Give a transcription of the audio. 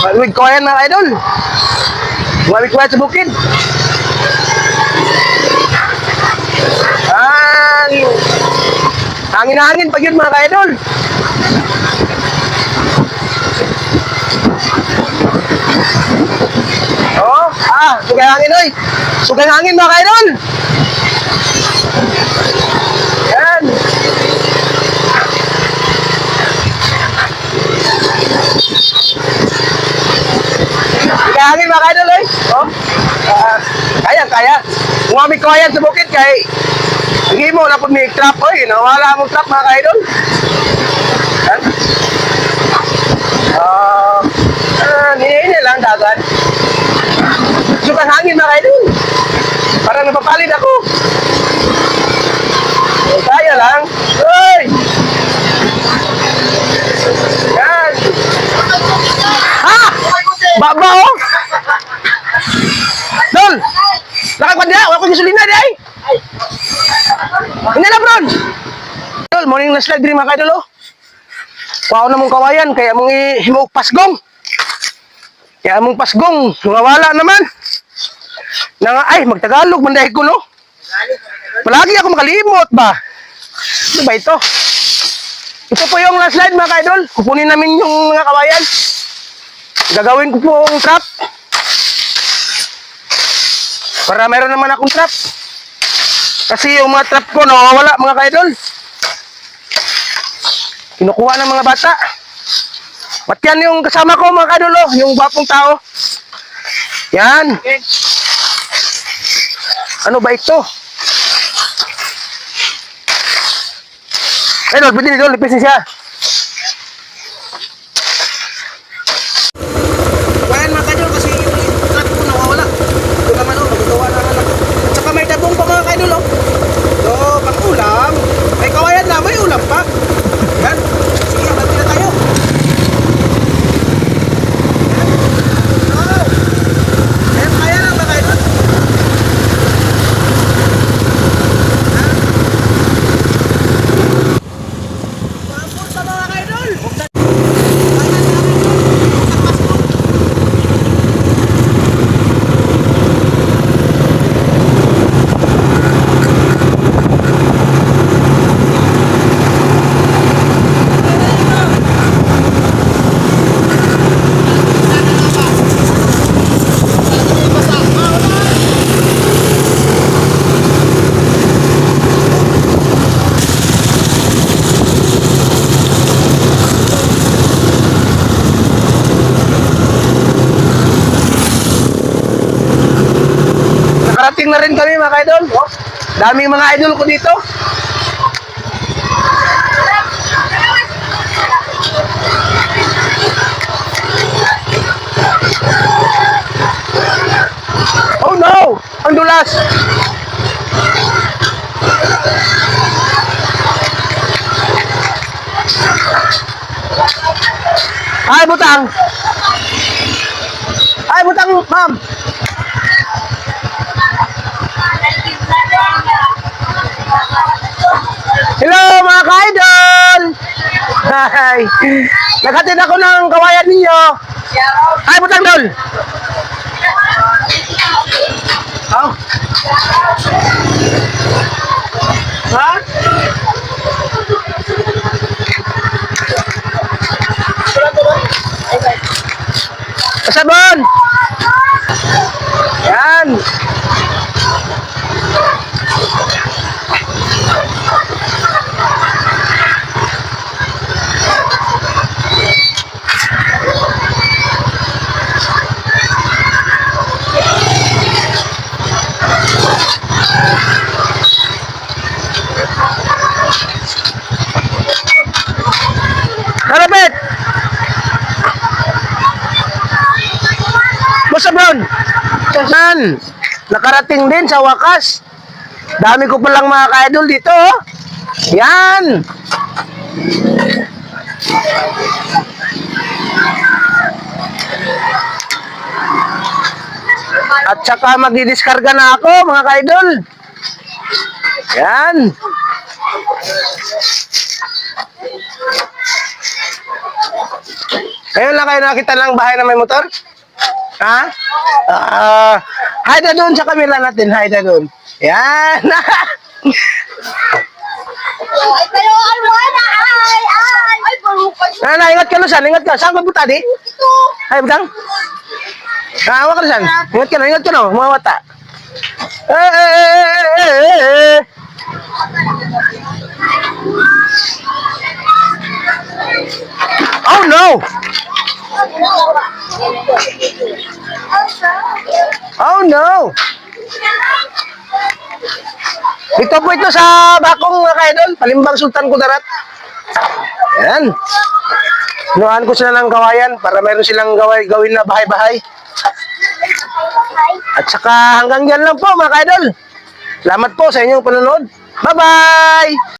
Malamig ko yan mga idol. Malamig ko yan sa bukid. Hangin-hangin pag yun mga idol. Oh, sugay hangin oy. Sugay hangin mga idol. Yan. Sugay hangin mga idol oy. Oh. Kaya. Umamig ko yan sa bukid kay hindi mo na po may trap oy. Nawala mong trap mga idol. Yan. Hinihingi lang dagat. Sugay hangin mga idol. Parang napapalid ako. Kaya lang. Uy! Yan. Baba oh! Dol! Nakakwan niya! Wala ko gasolina di ay! Hindi na bron! Dol, morning na slide rin mga kaidol oh. Wow na mong kawayan, kaya mong ihimog pasgong. Kaya mong pasgong, nawala naman. Ay, magtagalog, manday ko no? Palagi ako makalimot ba? Ano ba ito? Ito po yung last slide mga kaidol. Kukunin namin yung mga kawayan. Gagawin ko po ang trap. Para mayroon naman akong trap. Kasi yung mga trap ko nawawala mga kaidol. Kinukuha ng mga bata. At yan yung kasama ko mga kaidol, oh, yung gwapong tao. Yan. Ano ba ito? Idol, pwede nito, lipisin siya. Kayan mga kaidol kasi yung trap ko nawawala. Ito naman oh, magagawa na lang. At saka may tabong pa mga kaidol oh. So, pang ulam. May kawayan na, may ulam pa. Yan. Sige, abati na tayo. Yan. Kaya lang mga kaidol. Mampun sa mga kaidol. Nakarating na rin kami mga idol. Oh, daming mga idol ko dito. Oh no! Ang dulas! Ay, butang! Ay, butang, ma'am! Hello mga ka-idol! Hi! Naghatid ako ng kawayan ninyo. Ay, butang dol! Oh. Ha? Kasabon! Yan! Karapit! Boss Abron! Saan? Nakarating din sa wakas. Dami ko palang mga ka-idol dito. Oh. Yan! At saka magdidiskarga na ako mga ka-idol. Yan! Ngayon lang kayo nakita ng bahay na may motor? Ha? Hide na doon sa camera natin. Hide na doon. Yan. Ay, pero alwana! Ay, parupan siya. Ingat ka na saan. Ingat ka. Saan ka buta di? Ito. Ay, butang. Hawa ka na saan. Ingat ka na. Mga bata. Eh. Oh no! Oh no! Ito po ito sa Bakong mga kaidol, Palimbang Sultan Kudarat. Ayan. Inuhan ko sila ng kawayan para meron silang gawin na bahay-bahay. At saka hanggang dyan lang po mga kaidol. Salamat po sa inyong panonood. Bye-bye!